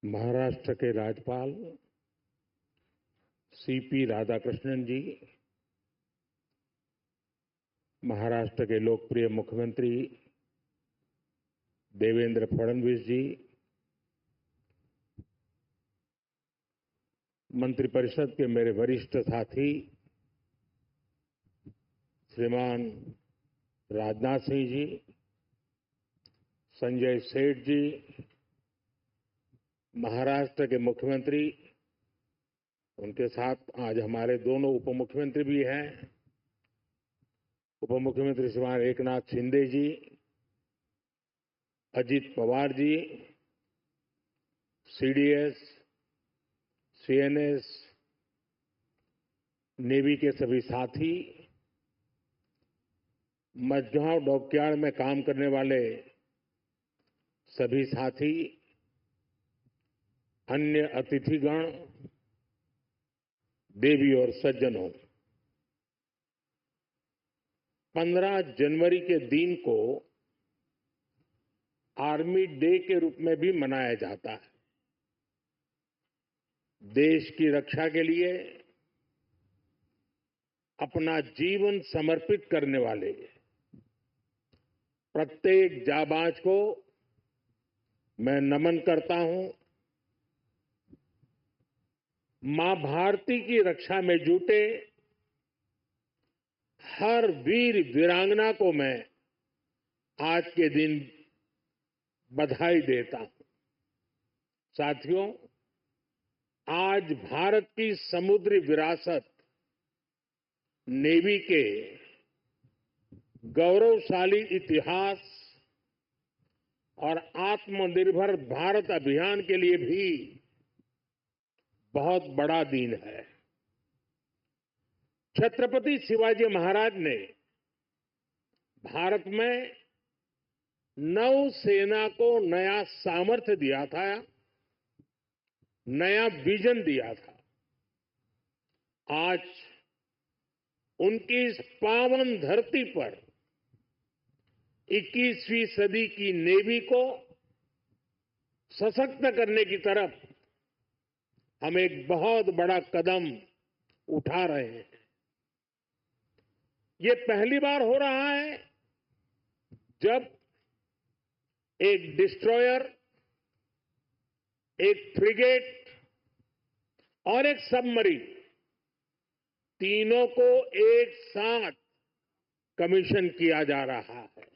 महाराष्ट्र के राज्यपाल सीपी राधाकृष्णन जी, महाराष्ट्र के लोकप्रिय मुख्यमंत्री देवेंद्र फडणवीस जी, मंत्रिपरिषद के मेरे वरिष्ठ साथी श्रीमान राजनाथ सिंह जी, संजय सेठ जी, महाराष्ट्र के मुख्यमंत्री, उनके साथ आज हमारे दोनों उप मुख्यमंत्री भी हैं, उप मुख्यमंत्री श्रीमान एकनाथ शिंदे जी, Ajit Pawar ji, CDS, CNS, navy के सभी साथी, मझगांव डॉकयार्ड में काम करने वाले सभी साथी, अन्य अतिथिगण, देवी और सज्जनों, 15 जनवरी के दिन को आर्मी डे के रूप में भी मनाया जाता है। देश की रक्षा के लिए अपना जीवन समर्पित करने वाले प्रत्येक जाबाज को मैं नमन करता हूं। मां भारती की रक्षा में जुटे हर वीर वीरांगना को मैं आज के दिन बधाई देता हूं। साथियों, आज भारत की समुद्री विरासत नेवी के गौरवशाली इतिहास और आत्मनिर्भर भारत अभियान के लिए भी बहुत बड़ा दिन है। छत्रपति शिवाजी महाराज ने भारत में नौसेना को नया सामर्थ्य दिया था, नया विजन दिया था। आज उनकी इस पावन धरती पर 21वीं सदी की नेवी को सशक्त करने की तरफ हम एक बहुत बड़ा कदम उठा रहे हैं। ये पहली बार हो रहा है जब एक डिस्ट्रॉयर, एक फ्रिगेट और एक सबमरीन, तीनों को एक साथ कमीशन किया जा रहा है।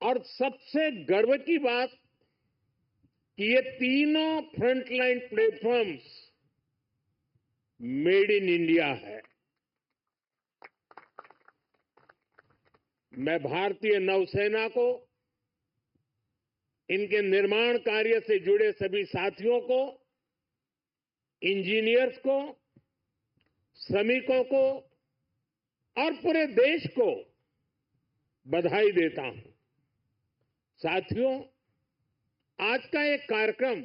और सबसे गर्व की बात कि ये तीनों frontline platforms made in India है। मैं भारतीय नौसेना को, इनके निर्माण कार्य से जुड़े सभी साथियों को, इंजीनियर्स को, श्रमिकों को और पूरे देश को बधाई देता हूं। साथियों, आज का एक कार्यक्रम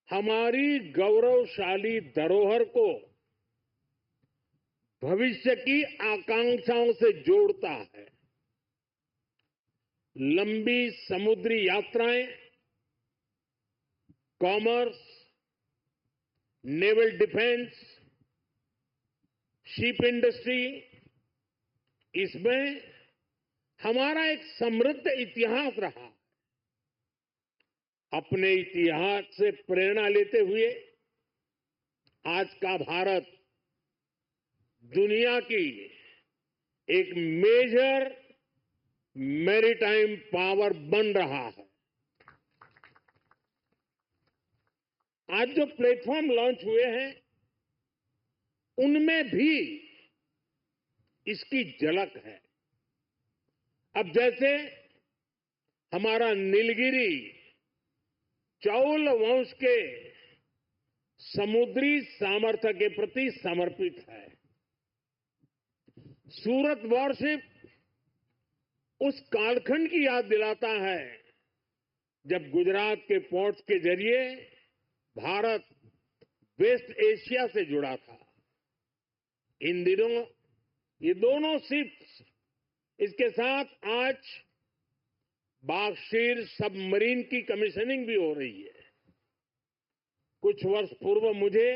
हमारी गौरवशाली धरोहर को भविष्य की आकांक्षाओं से जोड़ता है। लंबी समुद्री यात्राएं, commerce, naval defence, ship industry, इसमें हमारा एक समृद्ध इतिहास रहा। अपने इतिहास से प्रेरणा लेते हुए आज का भारत दुनिया की एक मेजर मैरीटाइम पावर बन रहा है। आज जो प्लेटफॉर्म लॉन्च हुए हैं, उनमें भी इसकी झलक है। अब जैसे हमारा नीलगिरी चौल वंश के समुद्री सामर्थ्य के प्रति समर्पित है। सूरत वॉरशिप उस कालखंड की याद दिलाता है जब गुजरात के पोर्ट्स के जरिए भारत वेस्ट एशिया से जुड़ा था। इन दिनों ये दोनों शिप्स, इसके साथ आज बागशीर सबमरीन की कमीशनिंग भी हो रही है। कुछ वर्ष पूर्व मुझे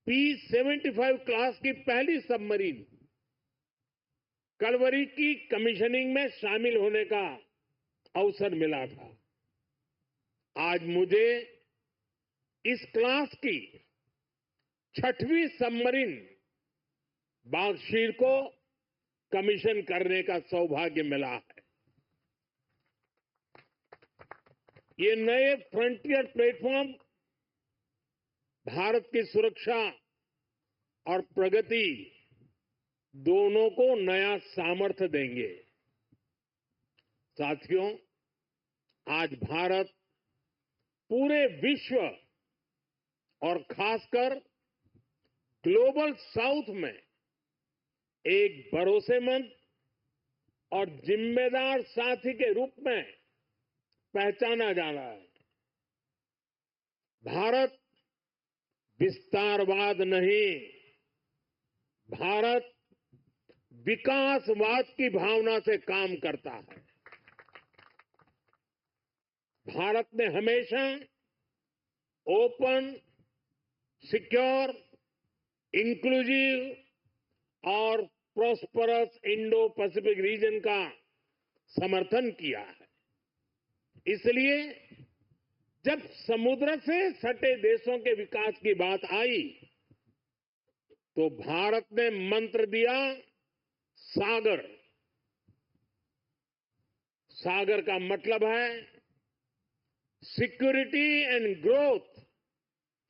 P-75 क्लास की पहली सबमरीन कलवरी की कमीशनिंग में शामिल होने का अवसर मिला था। आज मुझे इस क्लास की 6वीं सबमरीन बागशीर को कमीशन करने का सौभाग्य मिला है। ये नए फ्रंटियर प्लेटफॉर्म भारत की सुरक्षा और प्रगति दोनों को नया सामर्थ्य देंगे। साथियों, आज भारत पूरे विश्व और खासकर ग्लोबल साउथ में एक भरोसेमंद और जिम्मेदार साथी के रूप में पहचाना जा रहा है। भारत विस्तारवाद नहीं, भारत विकासवाद की भावना से काम करता है। भारत ने हमेशा ओपन, सिक्योर, इंक्लूसिव और प्रॉस्परस इंडो पैसिफिक रीजन का समर्थन किया है। इसलिए जब समुद्र से सटे देशों के विकास की बात आई तो भारत ने मंत्र दिया सागर। सागर का मतलब है security and growth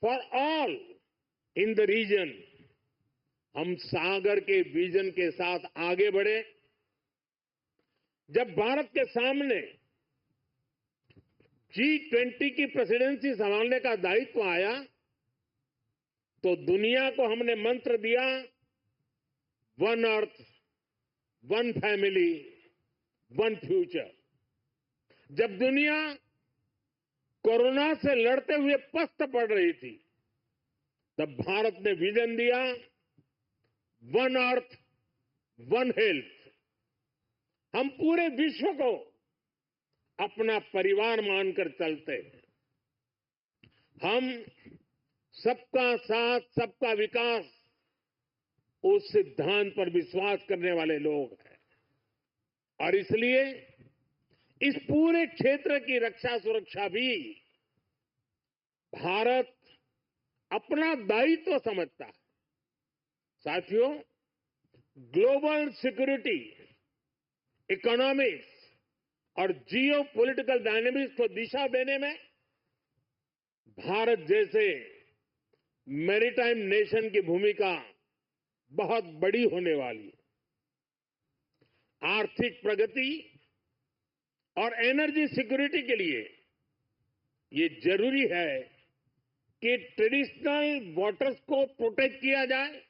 for all in the region. हम सागर के विजन के साथ आगे बढ़े। जब भारत के सामने G20 की प्रेसिडेंसी संभालने का दायित्व आया तो दुनिया को हमने मंत्र दिया one earth, one family, one future. जब दुनिया कोरोना से लड़ते हुए पस्त पड़ रही थी तब भारत ने विजन दिया वन अर्थ, वन हेल्थ। हम पूरे विश्व को अपना परिवार मानकर चलते हैं। हम सबका साथ, सबका विकास उस सिद्धांत पर विश्वास करने वाले लोग हैं और इसलिए इस पूरे क्षेत्र की रक्षा सुरक्षा भी भारत अपना दायित्व समझता है। साथियों, ग्लोबल सिक्योरिटी, इकोनॉमिक्स और जियो पॉलिटिकल डायनेमिक्स को दिशा देने में भारत जैसे मैरीटाइम नेशन की भूमिका बहुत बड़ी होने वाली है। आर्थिक प्रगति और एनर्जी सिक्योरिटी के लिए ये जरूरी है कि ट्रेडिशनल वाटर्स को प्रोटेक्ट किया जाए,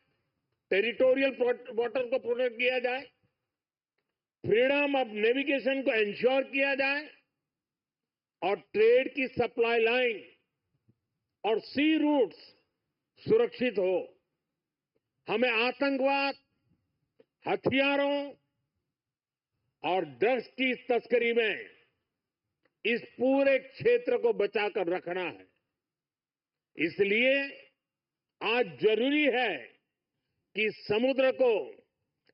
टेरिटोरियल वाटर को प्रोटेक्ट किया जाए, फ्रीडम ऑफ नेविगेशन को इंश्योर किया जाए और ट्रेड की सप्लाई लाइन और सी रूट्स सुरक्षित हो। हमें आतंकवाद, हथियारों और ड्रग्स की तस्करी में इस पूरे क्षेत्र को बचाकर रखना है। इसलिए आज जरूरी है कि समुद्र को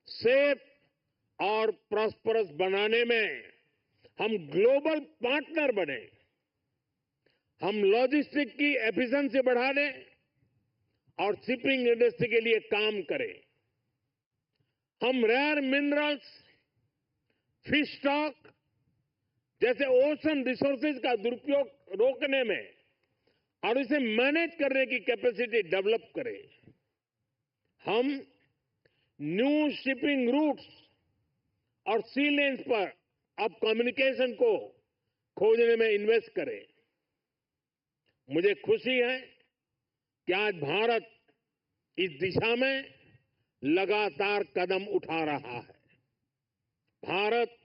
सेफ और प्रॉस्परस बनाने में हम ग्लोबल पार्टनर बने। हम लॉजिस्टिक की एफिशिएंसी बढ़ाने और शिपिंग इंडस्ट्री के लिए काम करें। हम रेयर मिनरल्स, फिश स्टॉक जैसे ओशन रिसोर्सेज का दुरुपयोग रोकने में और इसे मैनेज करने की कैपेसिटी डेवलप करें। हम न्यू शिपिंग रूट्स और सी लेन्स पर अब कम्युनिकेशन को खोजने में इन्वेस्ट करें। मुझे खुशी है कि आज भारत इस दिशा में लगातार कदम उठा रहा है। भारत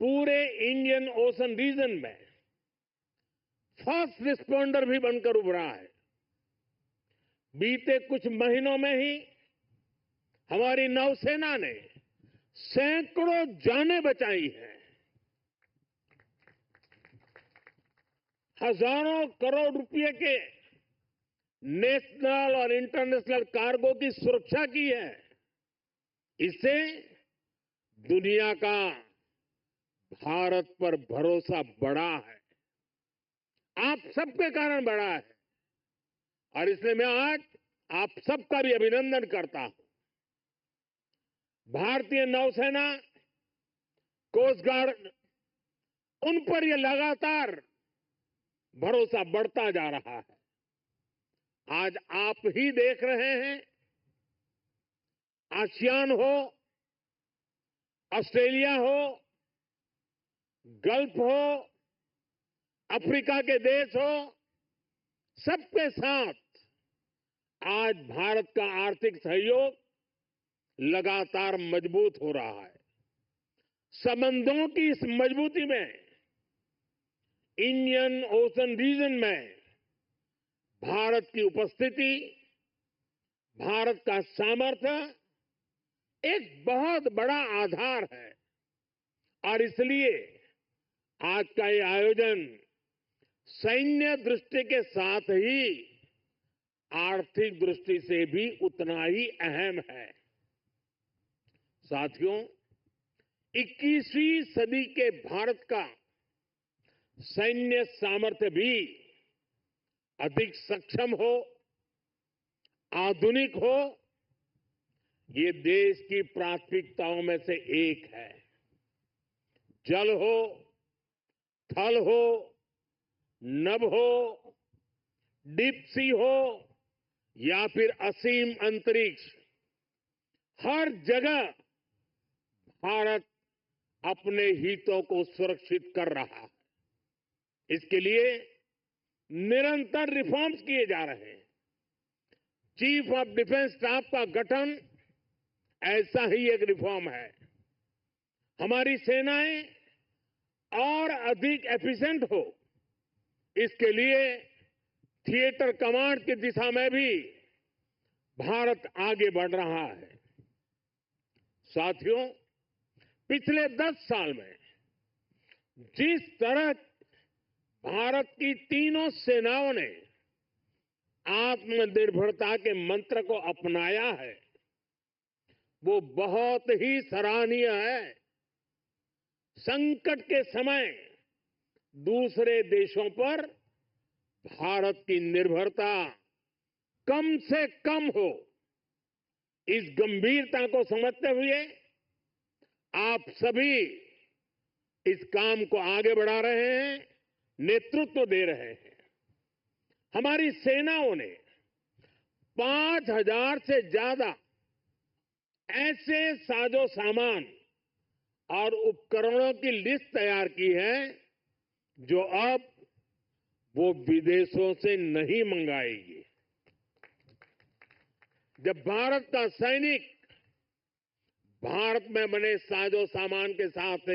पूरे इंडियन ओशन रीजन में फर्स्ट रिस्पॉन्डर भी बनकर उभरा है। बीते कुछ महीनों में ही हमारी नौसेना ने सैकड़ों जानें बचाई हैं। हजारों करोड़ रुपए के नेशनल और इंटरनेशनल कार्गो की सुरक्षा की है। इससे दुनिया का भारत पर भरोसा बढ़ा है, आप सबके कारण बढ़ा है, और इसलिए मैं आज आप सबका भी अभिनंदन करता हूं। भारतीय नौसेना, कोस्ट गार्ड, उन पर यह लगातार भरोसा बढ़ता जा रहा है। आज आप ही देख रहे हैं, आसियान हो, ऑस्ट्रेलिया हो, गल्फ हो, अफ्रीका के देश हो, सबके साथ आज भारत का आर्थिक सहयोग लगातार मजबूत हो रहा है। संबंधों की इस मजबूती में इंडियन ओशन रीजन में भारत की उपस्थिति, भारत का सामर्थ्य एक बहुत बड़ा आधार है, और इसलिए आज का ये आयोजन सैन्य दृष्टि के साथ ही आर्थिक दृष्टि से भी उतना ही अहम है। साथियों, 21वीं सदी के भारत का सैन्य सामर्थ्य भी अधिक सक्षम हो, आधुनिक हो, ये देश की प्राथमिकताओं में से एक है। जल हो, थल हो, नभ हो, डीप सी हो या फिर असीम अंतरिक्ष, हर जगह भारत अपने हितों को सुरक्षित कर रहा है। इसके लिए निरंतर रिफॉर्म्स किए जा रहे हैं। चीफ ऑफ डिफेंस स्टाफ का गठन ऐसा ही एक रिफॉर्म है। हमारी सेनाएं और अधिक एफिशिएंट हो, इसके लिए थिएटर कमांड की दिशा में भी भारत आगे बढ़ रहा है। साथियों, पिछले 10 साल में जिस तरह भारत की तीनों सेनाओं ने आत्मनिर्भरता के मंत्र को अपनाया है, वो बहुत ही सराहनीय है। संकट के समय दूसरे देशों पर भारत की निर्भरता कम से कम हो, इस गंभीरता को समझते हुए आप सभी इस काम को आगे बढ़ा रहे हैं, नेतृत्व दे रहे हैं। हमारी सेनाओं ने 5,000 से ज्यादा ऐसे साजो सामान और उपकरणों की लिस्ट तैयार की है जो अब वो विदेशों से नहीं मंगाएगी। जब भारत का सैनिक भारत में बने साजो सामान के साथ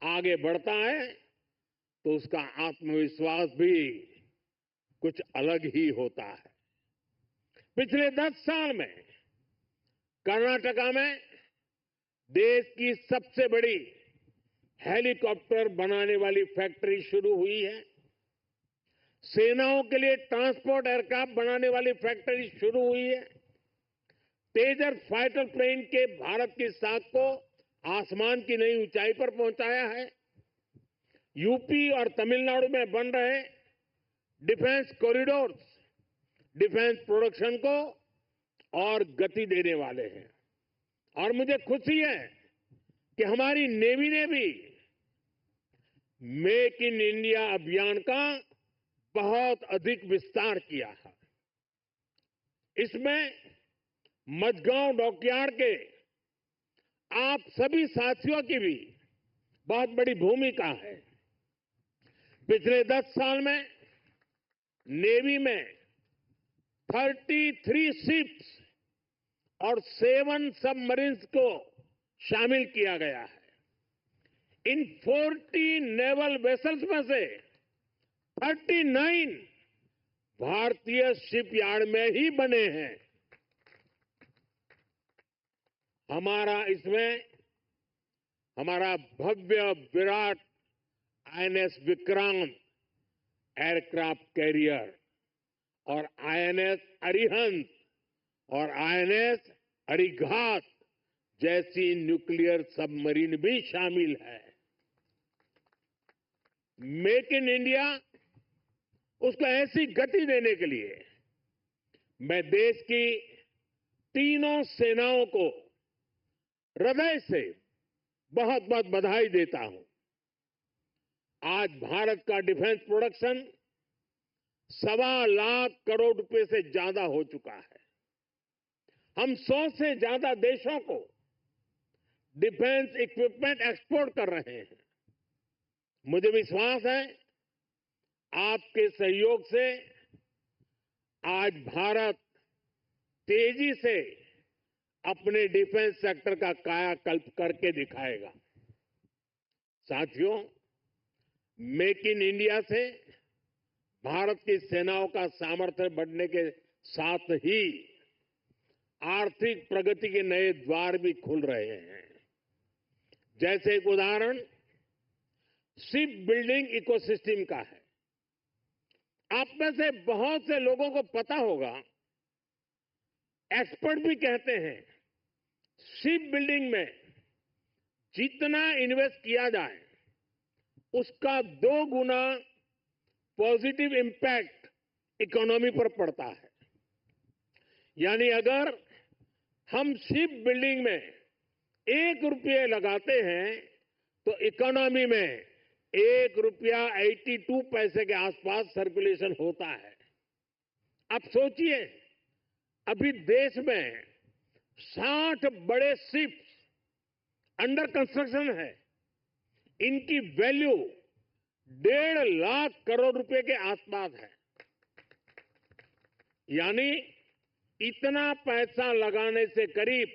आगे बढ़ता है तो उसका आत्मविश्वास भी कुछ अलग ही होता है। पिछले 10 साल में कर्नाटका में देश की सबसे बड़ी हेलीकॉप्टर बनाने वाली फैक्ट्री शुरू हुई है। सेनाओं के लिए ट्रांसपोर्ट एयरक्राफ्ट बनाने वाली फैक्ट्री शुरू हुई है। तेजस फाइटर प्लेन के भारत की साख को आसमान की नई ऊंचाई पर पहुंचाया है। यूपी और तमिलनाडु में बन रहे डिफेंस कॉरिडोर्स डिफेंस प्रोडक्शन को और गति देने वाले हैं। और मुझे खुशी है कि हमारी नेवी ने भी मेक इन इंडिया अभियान का बहुत अधिक विस्तार किया है। इसमें मझगांव डॉकयार्ड के आप सभी साथियों की भी बहुत बड़ी भूमिका है। पिछले 10 साल में नेवी में 33 शिप्स और 7 सबमरीन्स को शामिल किया गया है। इन 40 नेवल वेसल्स में से 39 भारतीय शिपयार्ड में ही बने हैं। हमारा भव्य विराट आईएनएस विक्रांत एयरक्राफ्ट कैरियर और आईएनएस अरिहंत और आईएनएस अरिघात जैसी न्यूक्लियर सबमरीन भी शामिल है। मेक इन इंडिया उसको ऐसी गति देने के लिए मैं देश की तीनों सेनाओं को हृदय से बहुत बहुत बधाई देता हूं। आज भारत का डिफेंस प्रोडक्शन 1.25 लाख करोड़ रुपए से ज्यादा हो चुका है। हम 100 से ज्यादा देशों को डिफेंस इक्विपमेंट एक्सपोर्ट कर रहे हैं। मुझे विश्वास है आपके सहयोग से आज भारत तेजी से अपने डिफेंस सेक्टर का कायाकल्प करके दिखाएगा। साथियों, मेक इन इंडिया से भारत की सेनाओं का सामर्थ्य बढ़ने के साथ ही आर्थिक प्रगति के नए द्वार भी खुल रहे हैं। जैसे एक उदाहरण शिप बिल्डिंग इकोसिस्टम का है। आप में से बहुत से लोगों को पता होगा, एक्सपर्ट भी कहते हैं शिप बिल्डिंग में जितना इन्वेस्ट किया जाए उसका 2 गुना पॉजिटिव इंपैक्ट इकोनॉमी पर पड़ता है। यानी अगर हम शिप बिल्डिंग में 1 रुपये लगाते हैं तो इकोनॉमी में 1 रुपया 82 पैसे के आसपास सर्कुलेशन होता है। अब सोचिए, अभी देश में 60 बड़े शिप्स अंडर कंस्ट्रक्शन है। इनकी वैल्यू 1.5 लाख करोड़ रुपए के आसपास है। यानी इतना पैसा लगाने से करीब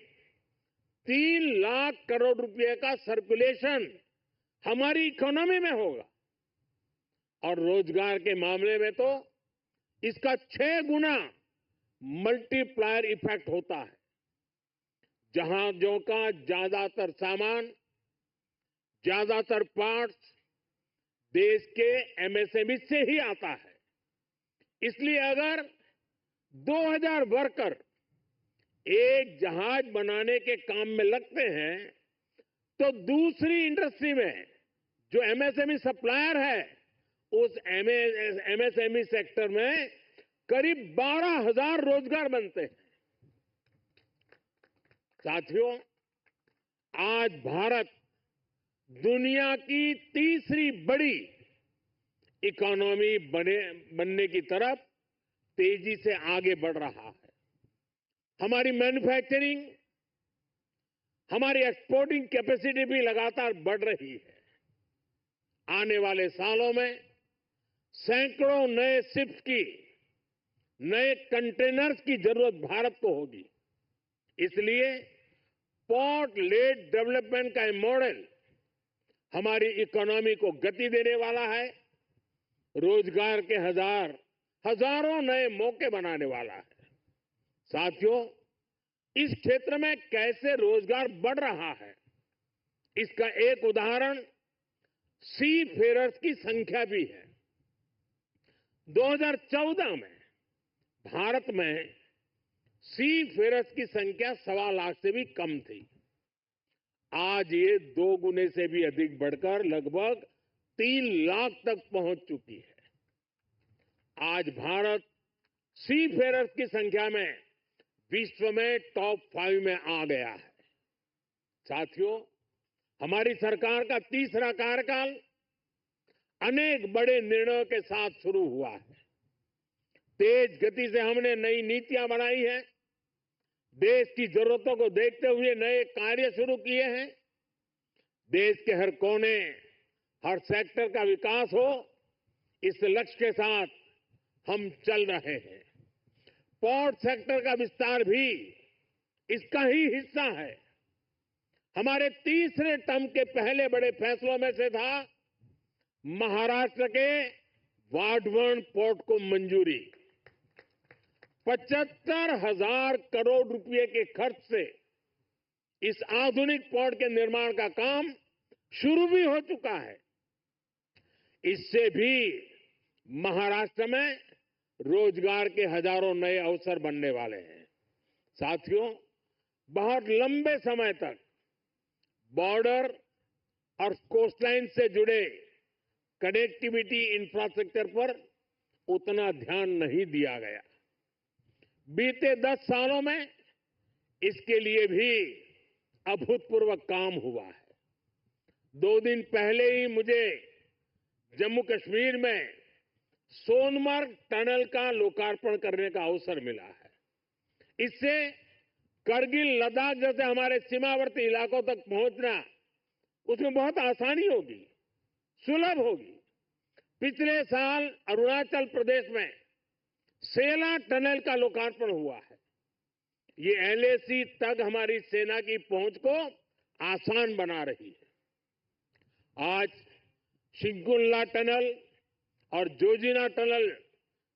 3 लाख करोड़ रुपए का सर्कुलेशन हमारी इकोनॉमी में होगा। और रोजगार के मामले में तो इसका 6 गुना मल्टीप्लायर इफेक्ट होता है। जहाजों का ज्यादातर सामान, ज्यादातर पार्ट्स देश के एमएसएमई से ही आता है। इसलिए अगर 2000 वर्कर एक जहाज बनाने के काम में लगते हैं तो दूसरी इंडस्ट्री में जो एमएसएमई सप्लायर है उस एमएसएमई सेक्टर में करीब 12,000 रोजगार बनते हैं। साथियों, आज भारत दुनिया की तीसरी बड़ी इकोनॉमी बनने की तरफ तेजी से आगे बढ़ रहा है। हमारी मैन्युफैक्चरिंग, हमारी एक्सपोर्टिंग कैपेसिटी भी लगातार बढ़ रही है। आने वाले सालों में सैकड़ों नए शिप्स की, नए कंटेनर्स की जरूरत भारत को होगी। इसलिए पोर्ट लेड डेवलपमेंट का मॉडल हमारी इकोनॉमी को गति देने वाला है, रोजगार के हजारों नए मौके बनाने वाला है। साथियों, इस क्षेत्र में कैसे रोजगार बढ़ रहा है, इसका एक उदाहरण सी फेरर्स की संख्या भी है। 2014 में भारत में सी फेरर्स की संख्या 1.25 लाख से भी कम थी। आज ये 2 गुने से भी अधिक बढ़कर लगभग 3 लाख तक पहुंच चुकी है। आज भारत सी फेरर्स की संख्या में विश्व में टॉप 5 में आ गया है। साथियों, हमारी सरकार का तीसरा कार्यकाल अनेक बड़े निर्णयों के साथ शुरू हुआ है। तेज गति से हमने नई नीतियां बनाई हैं। देश की जरूरतों को देखते हुए नए कार्य शुरू किए हैं। देश के हर कोने, हर सेक्टर का विकास हो, इस लक्ष्य के साथ हम चल रहे हैं। पोर्ट सेक्टर का विस्तार भी इसका ही हिस्सा है। हमारे तीसरे टर्म के पहले बड़े फैसलों में से था महाराष्ट्र के वाढवण पोर्ट को मंजूरी। 75,000 करोड़ रुपए के खर्च से इस आधुनिक पोर्ट के निर्माण का काम शुरू भी हो चुका है। इससे भी महाराष्ट्र में रोजगार के हजारों नए अवसर बनने वाले हैं। साथियों, बहुत लंबे समय तक बॉर्डर और कोस्टलाइन से जुड़े कनेक्टिविटी इंफ्रास्ट्रक्चर पर उतना ध्यान नहीं दिया गया। बीते 10 सालों में इसके लिए भी अभूतपूर्व काम हुआ है। 2 दिन पहले ही मुझे जम्मू कश्मीर में सोनमर्ग टनल का लोकार्पण करने का अवसर मिला है। इससे करगिल, लद्दाख जैसे हमारे सीमावर्ती इलाकों तक पहुंचना उसमें बहुत आसानी होगी, सुलभ होगी। पिछले साल अरुणाचल प्रदेश में सेला टनल का लोकार्पण हुआ है। ये एलएसी तक हमारी सेना की पहुंच को आसान बना रही है। आज शिंकुल्ला टनल और जोजिना टनल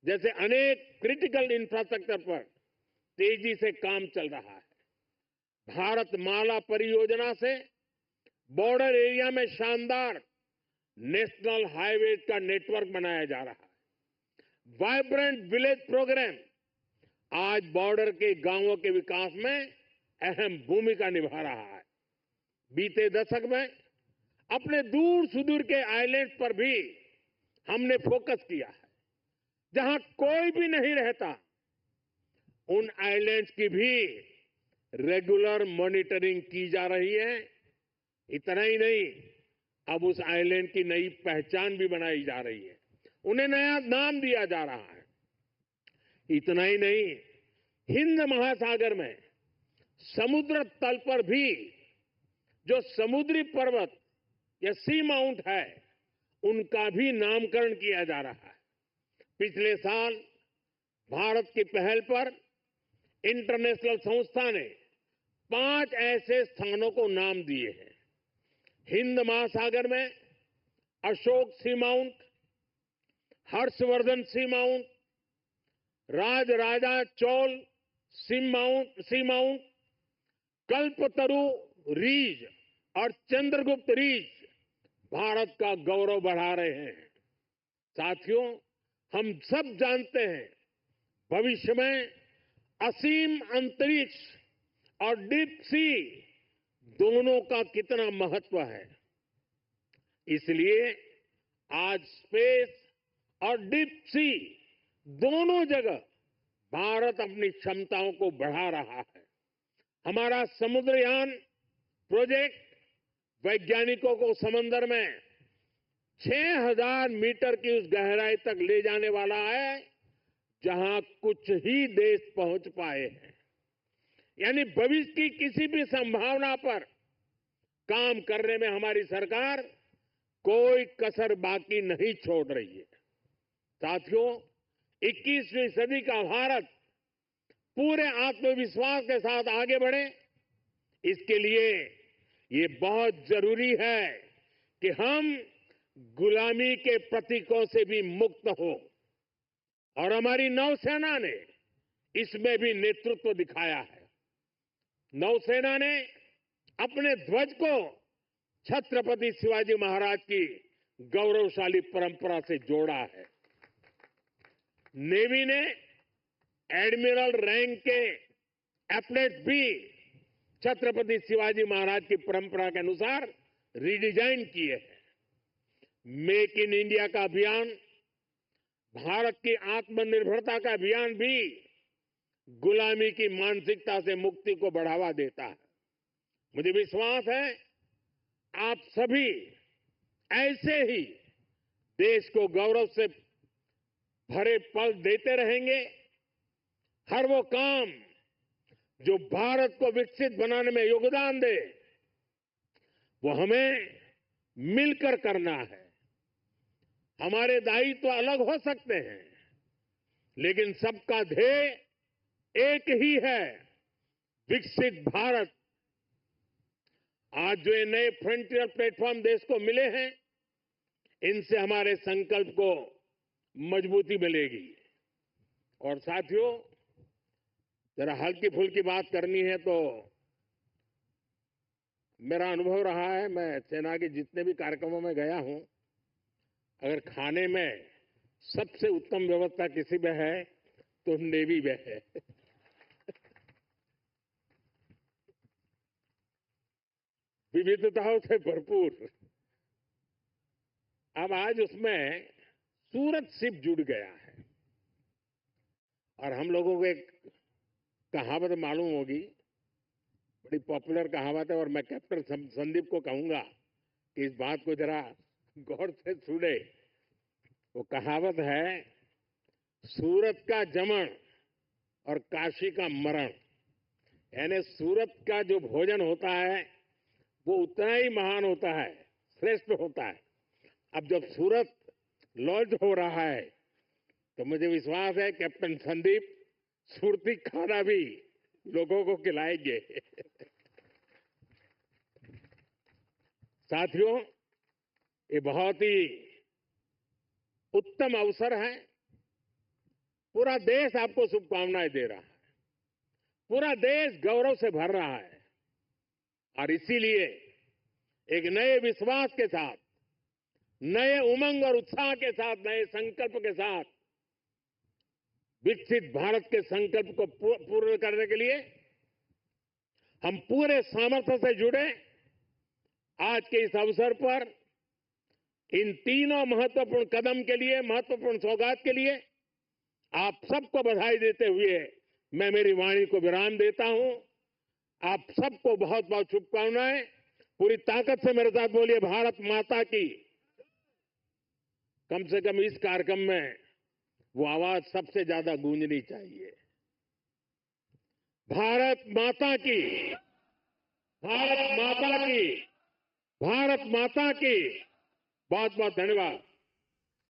जैसे अनेक क्रिटिकल इंफ्रास्ट्रक्चर पर तेजी से काम चल रहा है। भारत माला परियोजना से बॉर्डर एरिया में शानदार नेशनल हाईवे का नेटवर्क बनाया जा रहा है। वाइब्रेंट विलेज प्रोग्राम आज बॉर्डर के गांवों के विकास में अहम भूमिका निभा रहा है। बीते दशक में अपने दूर सुदूर के आइलैंड्स पर भी हमने फोकस किया है। जहां कोई भी नहीं रहता, उन आइलैंड्स की भी रेगुलर मॉनिटरिंग की जा रही है। इतना ही नहीं, अब उस आइलैंड की नई पहचान भी बनाई जा रही है, उन्हें नया नाम दिया जा रहा है। इतना ही नहीं, हिंद महासागर में समुद्र तल पर भी जो समुद्री पर्वत या सी माउंट है, उनका भी नामकरण किया जा रहा है। पिछले साल भारत की पहल पर इंटरनेशनल संस्था ने 5 ऐसे स्थानों को नाम दिए हैं। हिंद महासागर में अशोक सी माउंट, हर्षवर्धन सी माउंट, राजराजा चोल सी माउंट, कल्पतरु रीज और चंद्रगुप्त रीज भारत का गौरव बढ़ा रहे हैं। साथियों, हम सब जानते हैं भविष्य में असीम अंतरिक्ष और डीप सी दोनों का कितना महत्व है। इसलिए आज स्पेस और डीप सी दोनों जगह भारत अपनी क्षमताओं को बढ़ा रहा है। हमारा समुद्रयान प्रोजेक्ट वैज्ञानिकों को समंदर में 6000 मीटर की उस गहराई तक ले जाने वाला है जहां कुछ ही देश पहुंच पाए हैं। यानी भविष्य की किसी भी संभावना पर काम करने में हमारी सरकार कोई कसर बाकी नहीं छोड़ रही है। साथियों, 21वीं सदी का भारत पूरे आत्मविश्वास के साथ आगे बढ़े, इसके लिए ये बहुत जरूरी है कि हम गुलामी के प्रतीकों से भी मुक्त हो। और हमारी नौसेना ने इसमें भी नेतृत्व दिखाया है। नौसेना ने अपने ध्वज को छत्रपति शिवाजी महाराज की गौरवशाली परंपरा से जोड़ा है। नेवी ने एडमिरल रैंक के एप्लेट भी छत्रपति शिवाजी महाराज की परंपरा के अनुसार रिडिजाइन किए हैं। मेक इन इंडिया का अभियान, भारत की आत्मनिर्भरता का अभियान भी गुलामी की मानसिकता से मुक्ति को बढ़ावा देता है। मुझे विश्वास है आप सभी ऐसे ही देश को गौरव से भरे पल देते रहेंगे। हर वो काम जो भारत को विकसित बनाने में योगदान दे, वो हमें मिलकर करना है। हमारे दायित्व अलग हो सकते हैं, लेकिन सबका ध्येय एक ही है, विकसित भारत। आज जो ये नए फ्रंटियर प्लेटफॉर्म देश को मिले हैं, इनसे हमारे संकल्प को मजबूती मिलेगी। और साथियों, जरा हल्की फुल्की बात करनी है तो मेरा अनुभव रहा है, मैं सेना के जितने भी कार्यक्रमों में गया हूं, अगर खाने में सबसे उत्तम व्यवस्था किसी में है तो नेवी में है। विविधताओं से भरपूर। अब आज उसमें सूरत शिप जुड़ गया है और हम लोगों को एक कहावत मालूम होगी, बड़ी पॉपुलर कहावत है, और मैं कैप्टन संदीप को कहूंगा कि इस बात को जरा गौर से सुने। वो कहावत है, सूरत का जमण और काशी का मरण। यानी सूरत का जो भोजन होता है वो उतना ही महान होता है, श्रेष्ठ होता है। अब जब सूरत लॉन्च हो रहा है तो मुझे विश्वास है कैप्टन संदीप सुरती खाना भी लोगों को खिलाएंगे। साथियों, ये बहुत ही उत्तम अवसर है। पूरा देश आपको शुभकामनाएं दे रहा है, पूरा देश गौरव से भर रहा है और इसीलिए एक नए विश्वास के साथ, नए उमंग और उत्साह के साथ, नए संकल्प के साथ विकसित भारत के संकल्प को पूर्ण करने के लिए हम पूरे सामर्थ्य से जुड़े। आज के इस अवसर पर इन तीनों महत्वपूर्ण कदम के लिए, महत्वपूर्ण सौगात के लिए आप सबको बधाई देते हुए मैं मेरी वाणी को विराम देता हूं। आप सबको बहुत बहुत शुभकामनाएं। पूरी ताकत से मेरे साथ बोलिए, भारत माता की। कम से कम इस कार्यक्रम में वो आवाज सबसे ज्यादा गूंजनी चाहिए। भारत माता की, भारत माता की, भारत माता की। बहुत बहुत धन्यवाद।